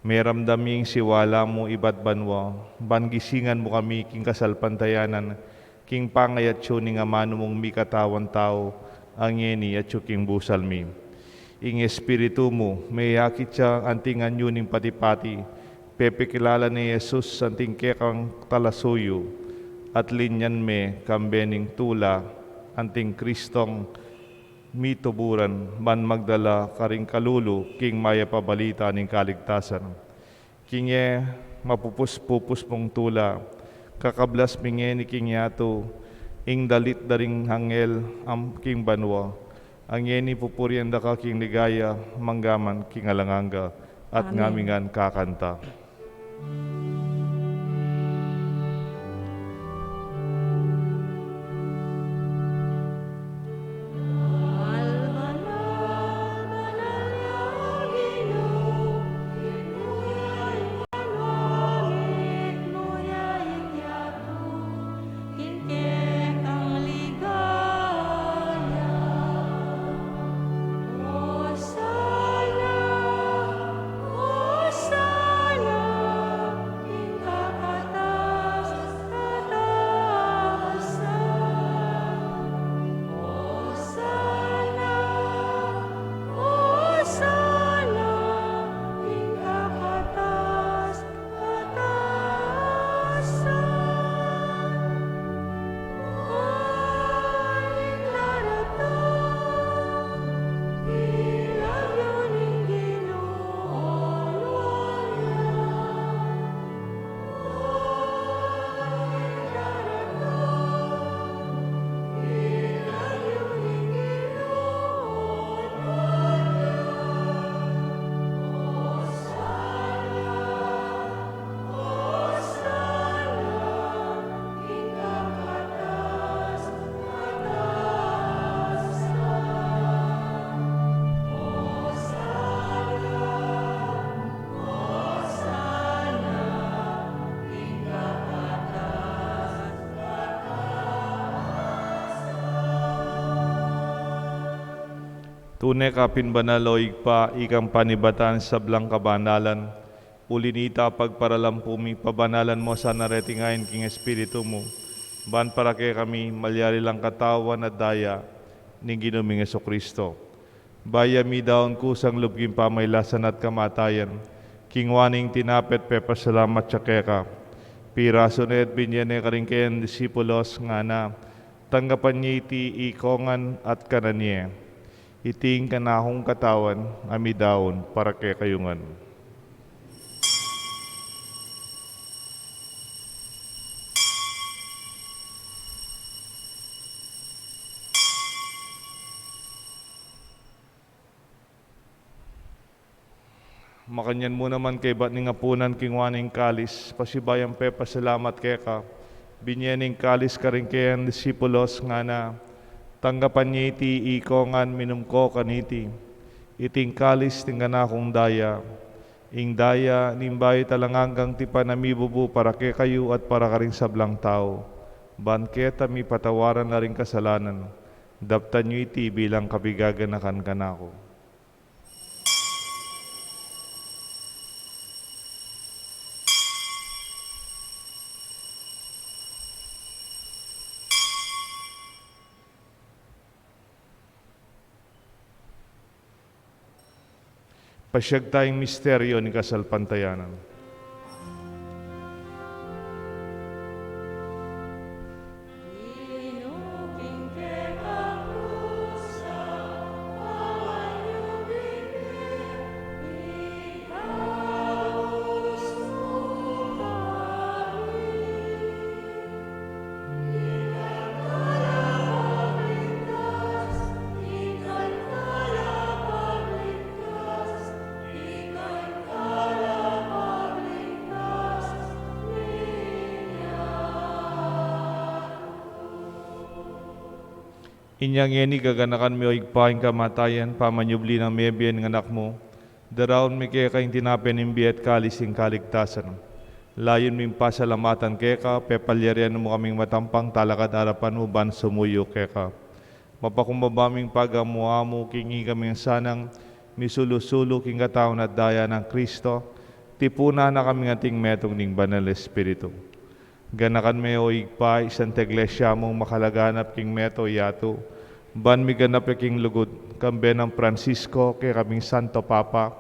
Meramdaming siwala mo ibat banwa, bangisingan mo kami king kasalpantayanan, king pangayatsyo ning amano mong mikatawan tao, ang yeni at king busal mi. Ing espiritu mo, may yakit siya antingan yun ning patipati, pepekilala ni Jesus anting kekang talasuyo, at linyan me kambening tula, anting Kristong mituburan, man magdala karing kalulu, king maya pabalita ning kaligtasan. Kinge mapupus-pupus mong tula, kakablas minge ni king yato, ing dalit daring hangel am king banwa, ang yeni pupuryan da ka king ligaya, manggaman king alanganga, at Amen. ngamingan kakanta. Tunay ka pinbanaloy pa ikang panibatan sa blang kabanalan, ulinita pagparalampumi pabanalan mo sa naretingayin king espiritu mo, ban para kay kami malyari lang katawan at daya ni Ginuming Jesucristo. Baya mi daon kusang lubging pamaylasan at kamatayan, kingwaning tinapet pepasalamat siya keka, piraso na et binyane karing kayan disipulos nga na, tanggapan niya iti ikongan at kananye. Iting kanahong katawan, amidaon, para kay kayungan. Makanyan mo naman kay bat ning apunan kingwaning kalis, pasibayang pasalamat kay ka, binyaning kalis karing kayan disipulos nga na, tanggapan niya iti ikongan minumko kaniti, iting kalis tingana kong daya, ing daya nimbay talanganggang ti panamibubu para kay kayo at para karing sablang tao, banketa mi patawaran na ring kasalanan, daptan niyo iti bilang kabigaganakan kanako. Pasyag tayong misteryo ni kasalpantayanan. Inyang yeni gaganakan mi o igpaing kamatayan, pamanyubli ng mebiyan ng anak mo, daraon mi kaya kayong tinapin ng biyat kalising kaligtasan. Layon mi pasalamatan kaya ka, pepalyarian mo kaming matampang talakad harapan mo, ban sumuyo kaya ka. Mapakumbabaming pagamuamo, kingi kaming sanang, misulusulo king kataon at daya ng Kristo, tipuna na kaming ating metong ning banal Espiritu. Ganakan me o igpa, isang teglesia mong makalaganap king meto yato, ban mi ganap king lugod, kambe ng Francisco, kay kaming Santo Papa,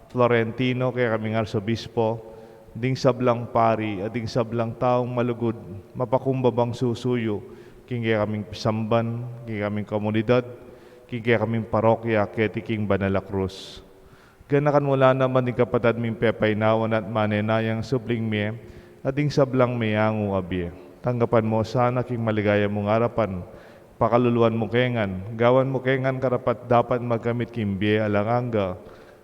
Florentino, kay kaming Arsobispo, ding sablang pari, at ding sablang taong malugod, mapakumbabang susuyo, king kay kaming pisamban, king kaming komunidad, king kay kaming parokya, keti king Banala Cruz. Ganakan mula naman din kapatad ming pepainawan at manenayang subling me, at ding sablang mayangu abye. Tanggapan mo sana king maligaya mong harapan, pakaluluan mo kengan, gawan mo kengan karapat dapat magkamit king biye alanganga,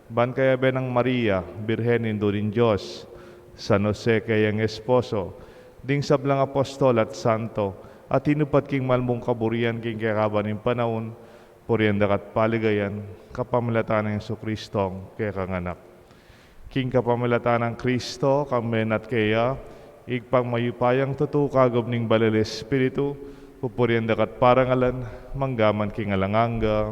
ban kaya benang Maria, Birhen indo din Diyos, San Jose kayang esposo, ding sablang apostol at santo, at tinupat king malmong kaburian king kakaban ng panahon, purienda kat paligayan, kapamilatan ng Jesucristo kaya kanganak. King kapamilatan ng Kristo, kamen at kaya, igpang mayupayang tutu kagob ning Banal Espiritu, pupurienda kat parangalan, manggaman king alanganga.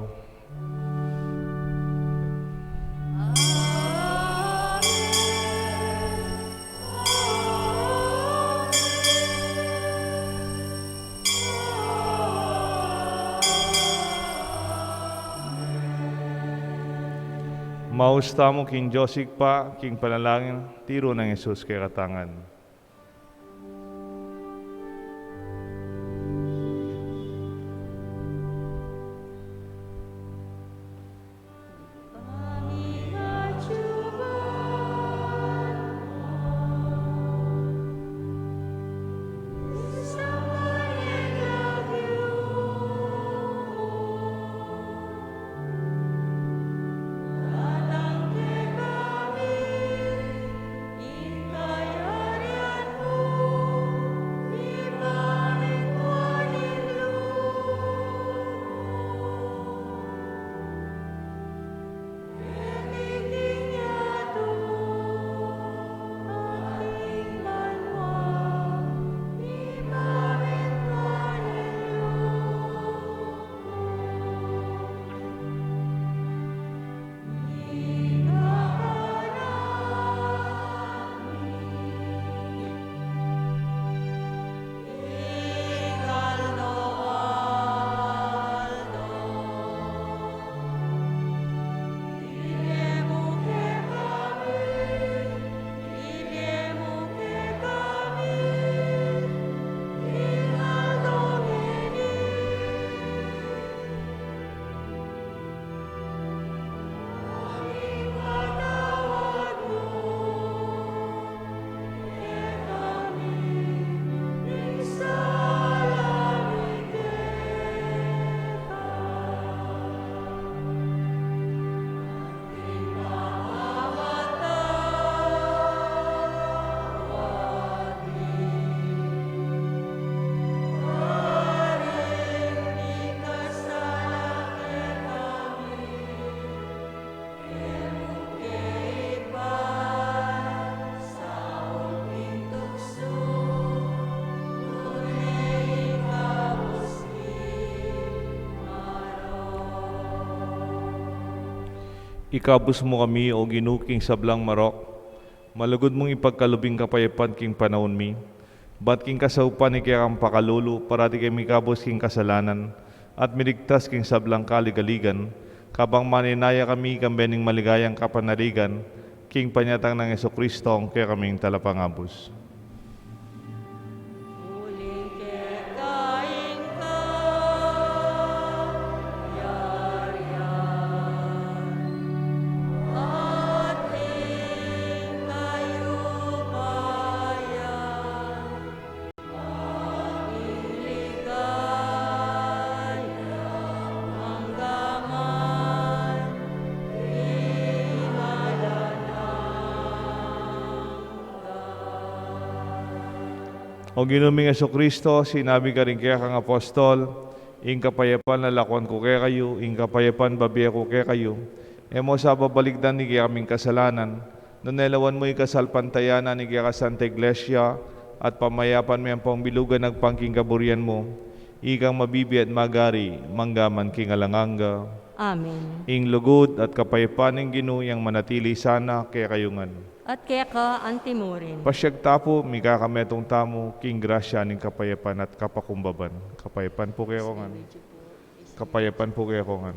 Mausta mo king Josig pa, king panalangin, tiro ng Jesus kay katangan. Ikabus mo kami o ginuking sablang marok, malugod mong ipagkalubing kapayapan king panahon mi, bat king kasaupan ni kaya kang pakalulu, para di kami kabus king kasalanan, at miligtas king sablang kaligaligan, kabang maninaya kami kambening maligayang kapanarigan, king panyatang ng Kristo kaya kaming talapangabos. Uling kekain ka, yarian, at kayo bayan, iligaya, hanggaman, O ginuming Kristo, sinabi ka rin kaya kang apostol, ing kapayapan lalakwan ko kaya kayo, ing kapayapan babiya ko kaya kayo. Emo sa babaligdan ni kaya kaming kasalanan, nunelawan mo ikasalpantayanan ni kaya ka Santa Iglesia, at pamayapan mo ang pangbilugan nagpangking kaburian mo, ikang mabibi at magari, manggaman king alanganga. Amen. Ing lugod at kapayapan ng ginuyang manatili sana kaya kayungan. At kaya ka antimurin. Pasyag tapo, mika kametong tamo, king grasya ning kapayapan at kapakumbaban. Kapayapan po kayo kongan. Kapayapan po kayo kongan.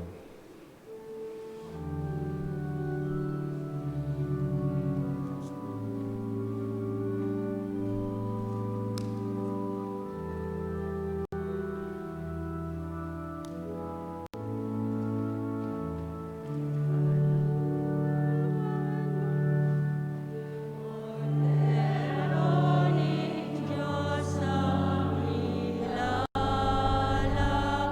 Diyos ang ilala ko,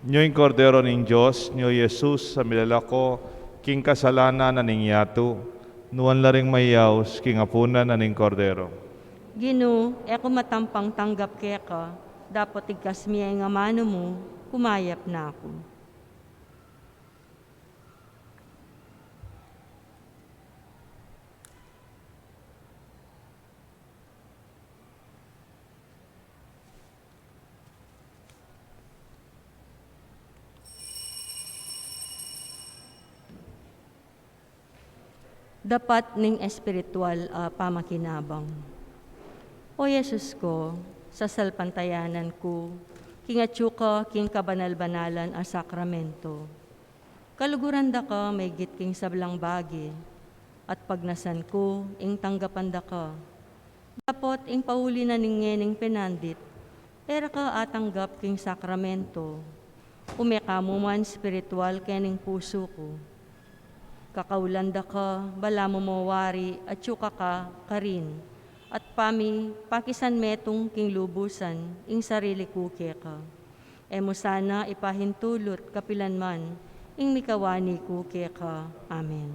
Nyo'y kordero ning Diyos, nyo Jesus sa milalako, king kasalanan na ning yato, nuan laring mayaws, king apunan na ning kordero. Gino, eko matampang tanggap kaya ka, dapat igkas miya nga mano mo, kumayap na ako. Dapat ning espiritual pamakinabang. O Yesus ko, sa salpantayanan ko, kingatsuka king kabanal-banalan a sakramento. Kaluguran da ka may gitking sablang bagi, at pagnasan ko, ing tanggapan da ka. Dapat ing pauli na ning ngening penandit, era ka atanggap king sakramento. Umeka mo man spiritual kening puso ko. Kakaulanda ka, bala mo mawari, at syuka ka, karin. At pami, pakisan metong king lubusan, ing sarili kuke ka. Emo sana ipahintulot kapilan man, ing mikawani kuke ka. Amen.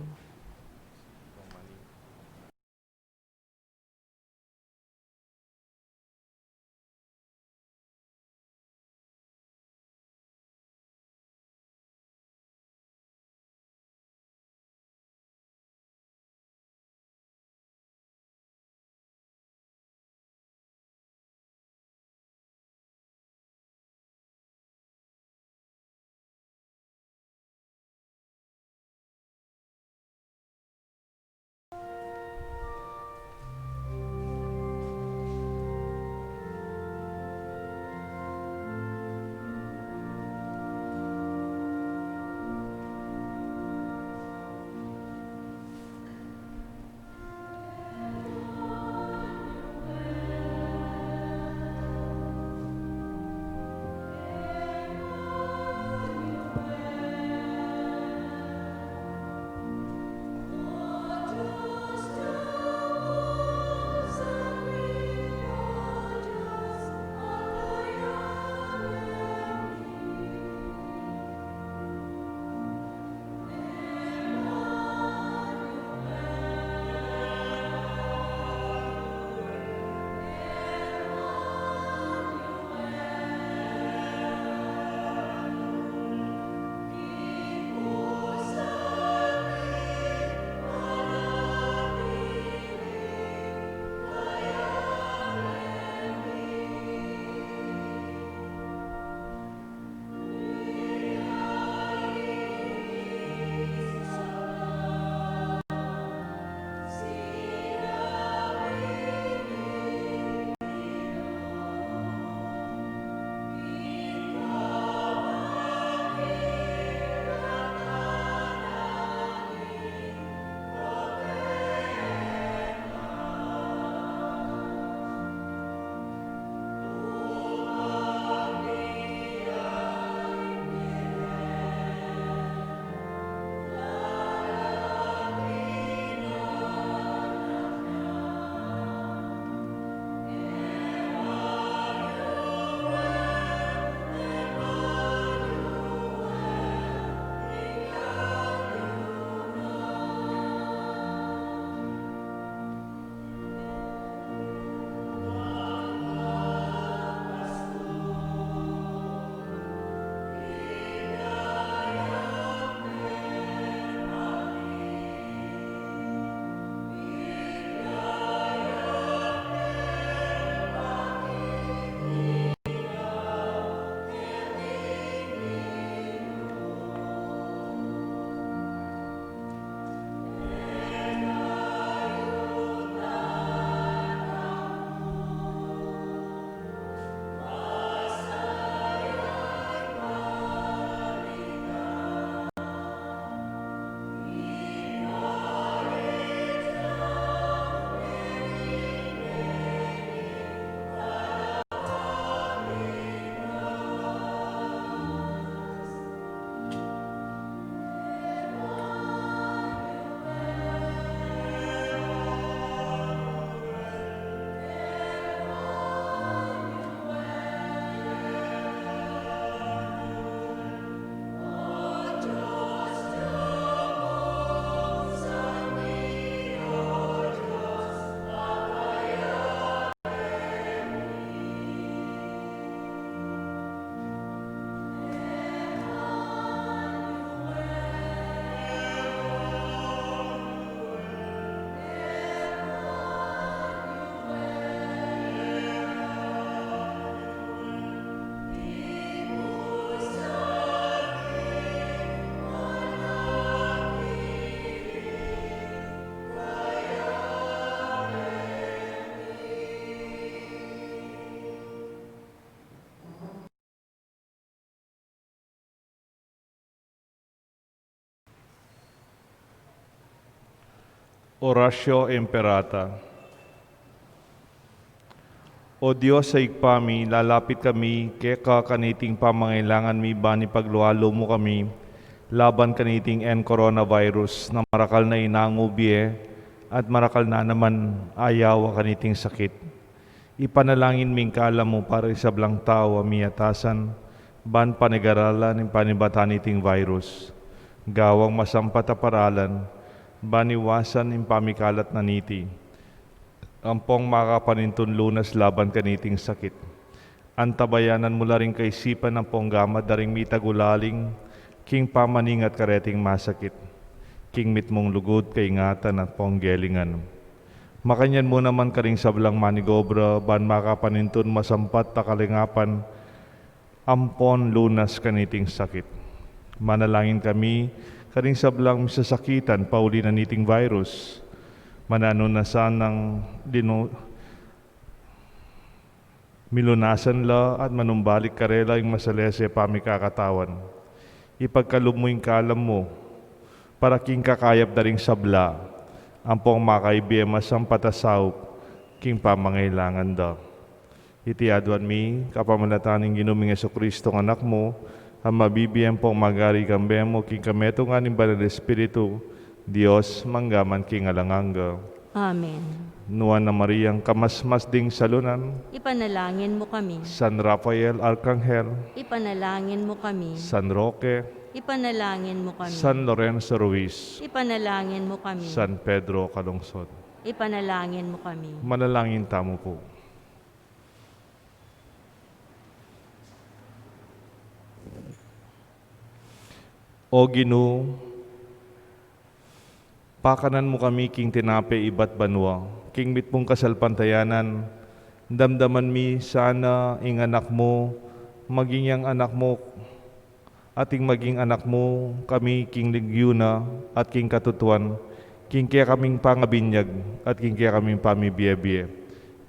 Oratio Imperata. O Diyos sa igpami, lalapit kami, kaya kaniting pamangailangan mi bani paglualo mo kami, laban kaniting en coronavirus na marakal na inangubye at marakal na naman ayaw kaniting sakit. Ipanalangin ming kala mo para sa blang tao amiyatasan, ban panigaralan ng panibatan niting virus. Gawang masampat a paralan, baniwasan ng pamikalat na niti. Ampong makapanintun lunas laban kaniting sakit. Antabayanan mula rin kaisipan ng ponggama daring mitagulaling, king pamaningat kareting masakit. King mitmong lugod kaingatan at ponggelingan. Makanyan mo naman karing sablang manigobra, ban makapanintun masampat ta kalingapan, ampon lunas kaniting sakit. Manalangin kami, karing sablang misasakitan, pauli na niting virus. Manano na sanang milunasan la at manumbalik karela yung masalese pamikakatawan. Ipagkalub mo yung kalam mo, para king kakayap daring sabla, ampong makaibiyema sang patasaw, king pamangailangan da. Iti aduan mi, kapamalataning ginuming Jesucristo ng anak mo, ang mabibiyang pong magari kambe mo, king kameto nga ng Banal Espiritu, Diyos, manggaman king alanganga. Amen. Nuan na Mariang kamasmas ding salunan, Ipanalangin mo kami. San Rafael Arcangel, Ipanalangin mo kami. San Roque, Ipanalangin mo kami. San Lorenzo Ruiz, Ipanalangin mo kami. San Pedro Calungsod. Ipanalangin mo kami. Manalangin tamo po. O Ginoo, pakanan mo kami king tinape ibat banwa, king mitmong kasalpantayanan, damdaman mi sana ing anak mo, maging yang anak mo, ating maging anak mo, kami king ligyuna at king katutuan, king kaya kaming pangabinyag at king kaya kaming pamibiye-biye.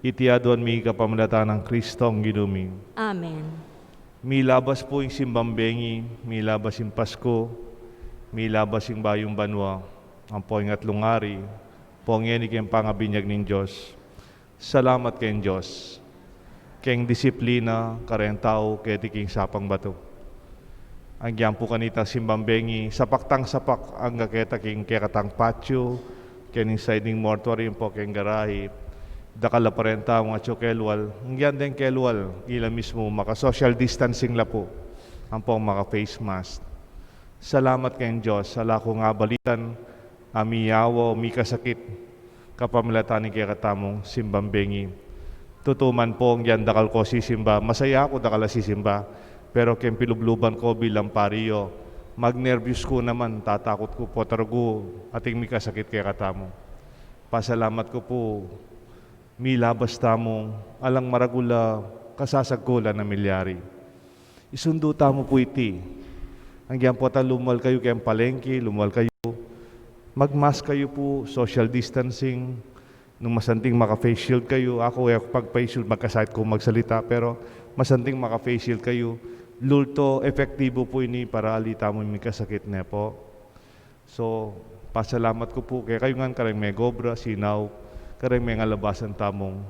Itiaduan mi kapamalatan ng Kristong ginumi. Amen. Milabas po yung simbambengi, milabas yung Pasko, milabas yung bayong banwa, ang po yung atlungari, po ang kayong pangabinyag ng Diyos. Salamat kayong Diyos. Kayong disiplina, kareng tao, kaya tiking sapang bato. Ang gyan po kanita simbambengi, sapaktang sapak ang gaketa king kekatang patio, kayong siding mortuary po kayong garahe, dakala parenta mga chokelwal, ang gyan din kelwal, ila mismo maka-social distancing la po, ang pong maka-face mask. Salamat kayong Diyos, sala ko nga balitan, amiyawo, mi kasakit, kapamilatan ni kaya katamong simbambengi. Tutuman po ang yan dakal ko sisimba, masaya ako dakala sisimba, pero kayong pilubluban ko bilang pariyo, mag-nervous ko naman, tatakot ko po, tarugo, ating mi kasakit kaya katamo. Pasalamat ko po, milabas tamong alang maragula kasasagkula na milyari. Isundo tamo po iti. Ang po lumal kayo kayong palengke, lumal kayo. Magmask kayo po, social distancing. Nung masanting maka-face shield kayo, ako pag-face shield magkasahit ko magsalita, pero masanting maka-face shield kayo. Lulto, efektibo po ini para alita mo yung kasakit na po. So, pasalamat ko po kaya kayo nga karang may gobra, sinaw, karang may ngalabasan tamong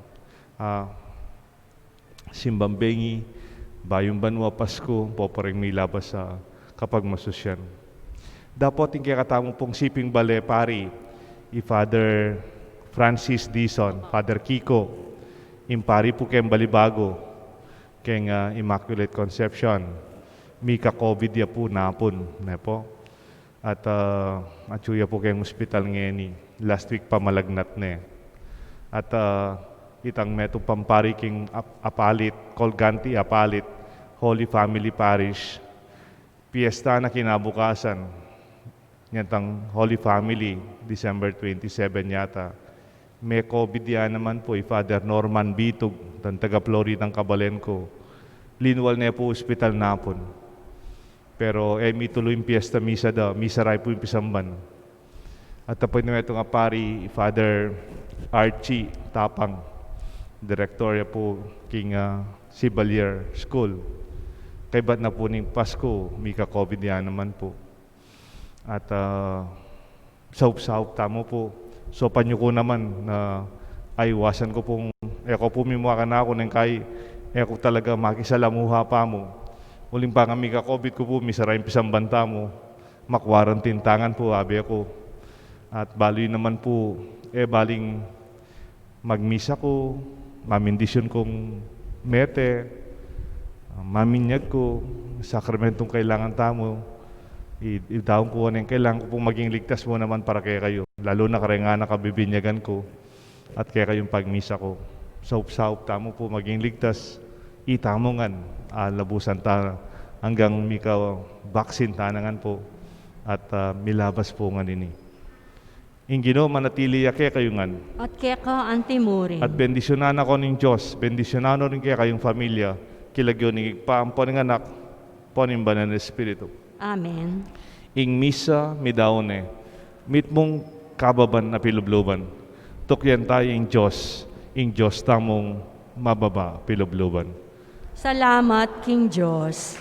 simbambengi, bayong banwa Pasko, po parang may labas sa kapag masusyan. Dapat yung kaya katamong pong siping bale pari, Father Francis Dizon, Father Kiko, impari po kayong balibago, kayong Immaculate Conception, mika COVID ya po napon, na po. At atsuya po kayong hospital ngeni, last week pa malagnat na. At itang metong pampari king apalit, Colganti apalit, Holy Family Parish, piyesta na kinabukasan, yatang Holy Family, December 27 yata. May COVID yan naman po, Father Norman Bitug, ng taga-Florida ng Kabalenco. Linwal na po hospital napon. Pero may tuloy yung piyesta misa da, misa ray po yung pisamban. At tapos na itong apari, Father Archie Tapang, Director po king Sibalier School. Kay ba't na po ning Pasko, mika COVID yan naman po. At saup-saup tamo po, So panyo ko naman na aywasan ko pong, ako po mimuha ka na ako ng kay, ako talaga makisalamuha pa mo. Uling pa kami ka-COVID ko po, misarayin pisang banta mo, makwarantin tangan po, abi ako. At bali naman po, baling magmisa ko, mamindisyon kong mete, maminyag ko, sakramentong kailangan tamo, itaon ko ano yung kailangan ko pong maging ligtas mo naman para kaya kayo. Lalo na kaya nga nakabibinyagan ko at kaya kayong pagmisa ko. Saup-saup tamo po maging ligtas, itamongan, labusan ta hanggang mika vaccine tanangan po at milabas po nga nini. Ingino manatili kaya kayo ngan. At kaya ka antimurin. At bendisyonan ako ng Diyos, bendisyonan rin kaya kayong pamilya, kilagyo ni paampo ng anak, ponimbanan ng Espiritu. Amen. Ing misa midaone, mit mong kababan na pilubluban. Tukyan tayo ing Diyos tamong mababa pilubluban. Salamat, King Diyos.